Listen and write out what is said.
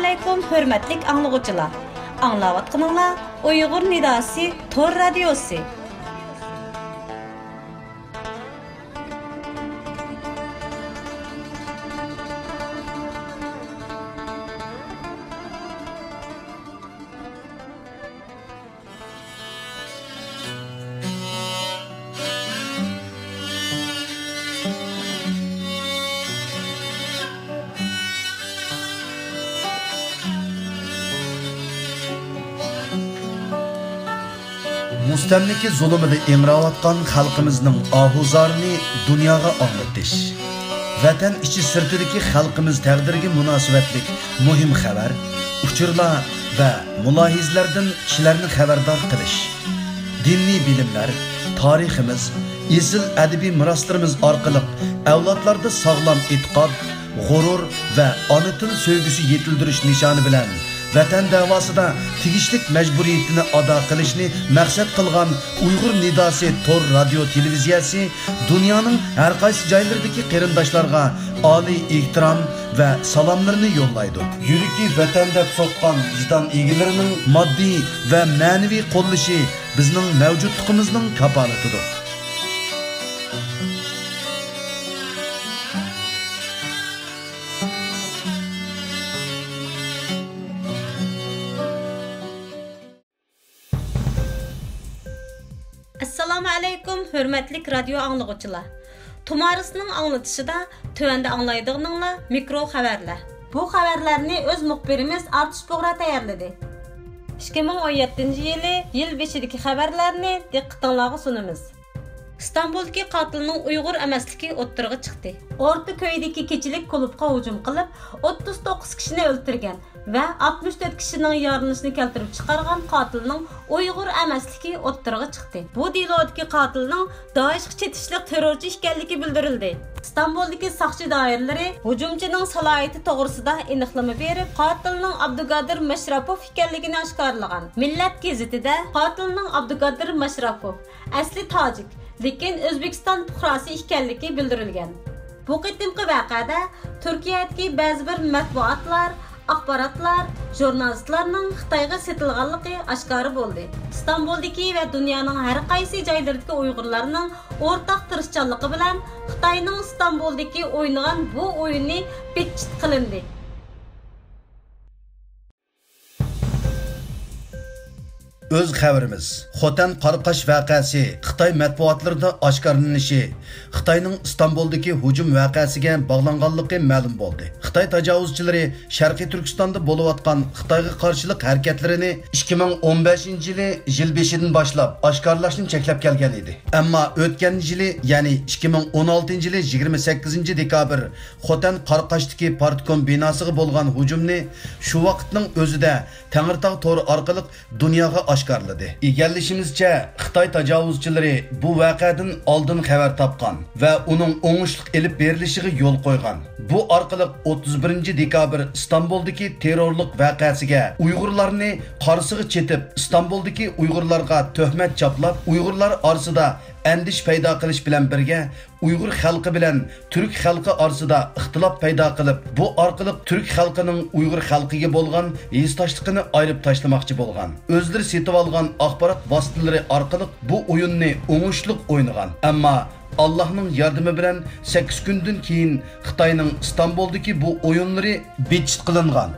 Assalamualaikum hörmetlik anlıqçılar. Anlavatqınыңlar Uyghur Nidası Tor Radiosu. Mustamliki zulmida emrayotgan xalqimizning ohuzarini dunyoga anglatish. Vatan ichi sirtidagi xalqimiz taqdiriga munosabatlik muhim xabar, uchurlar va mulohizlardan kishilarni xabardor qilish. Diniy bilimlar, tariximiz, esil adabiy miroslarimiz orqali avlodlarda sog'lom e'tiqod, g'urur va ona til sevgisi yetildirish nishoni bilan Vatan davosida tegishlik majburiyatini ado qilishni maqsad qilgan Uyg'ur Nidasi Tor radio televiziyasi dunyoning har qaysi joylaridagi qarindoshlarga oliy ehtirom va salomlarini yo'llaydi. Yuragi vatanda so'qqan vijdon egalarining moddiy va ma'naviy qo'llashi bizning mavjudligimizning kafolatidir. Assalamualaikum hörmetlik radio anlıqçılar. Tumarısının anlatışıda tövende anlaydığınızla mikro haberler. Bu haberlerini öz muhbirimiz Artış Boğra tayarladı. 2017 yıl 5'deki haberlerini diqqətinizə sunumuz. İstanbul'daki qatilning Uyghur emasligi o'ttirg'i chiqdi. O'rta köydeki keçilik klubga hujum qilib, 39 kishini o'ldirgan va 64 kishining yorilishini keltirib chiqargan qatilning Uyghur emasligi o'ttirg'i chiqdi. Bu delodagi qatilning Daeshga chetishlik terrorchi ekanligi bildirildi. İstanbul'daki saqchi doiralari hujumchining salohiyati to'g'risida aniqlama berib, qatilning Abdugadir Mashrapov ekanligini oshkorlagan. Millat gazetida qatilning Abdugadir Mashrapov asli tojik, lekin O'zbekiston fuqarosi ekanligi bildirilgan. Bu qitimqi vaqada Turkiyadagi ba'zi bir matbuotlar, axborotlar, jurnalistlarning Xitoyga setilganligi oshkor bo'ldi. İstanbul'dagi va dunyoning har qaysi joylaridagi Uyg'urlarning o'rtaq tirishchanligi bilan Xitoyning İstanbul'dagi o'ynagan bu o'yinni petchit qilindi. Öz xəbərimiz. Xotan Qarqash vaqəsi Xitay mətbuatlarında aşkarlanışı, Xitayning İstanbuldagi hujum vaqəsiga bağlanğanlığı ma'lum bo'ldi. Xitay tajovuzchilari Sharqiy Turkistonda bo'lib atgan Xitoyga qarshilik harakatlarini 2015-yili yil 5-dan boshlab oshkorlashni cheklab kelgan edi. Ammo o'tgan yili, ya'ni 2016-yili 28-dekabr Xotan Qarqashdagi Partkom binosiga bo'lgan hujumni shu vaqtning o'zida Tangirtog' to'ri orqali dunyoga oshkorladi. Egallishimizcha Xitoy tajovuzchilari bu voqeadan oldin xabar topgan va uning o'ngishliq elib berilishiga yo'l qo'ygan. Bu orqali 31-dekabr İstanbuldagi terrorlik voqeasiga Uyg'urlarni qarsiga chetib, İstanbuldagi Uyg'urlarga tuhmat chaplab, Uyg'urlar orasida andish paydo qilish bilan birga Uyg'ur xalqi bilan Turk xalqi orasida ixtilof paydo qilib, bu orqali Turk xalqining Uyg'ur xalqiga bo'lgan yeztashligini ayirib tashlamoqchi bo'lgan. O'zlari setib olgan axborot vositalari orqali bu o'yinni o'ngishliq o'ynagan. Ammo Allah'ның yardımı bilan 8 kundan keyin Xitoyning İstanbuldagi bu o'yinlari bechit qilingan.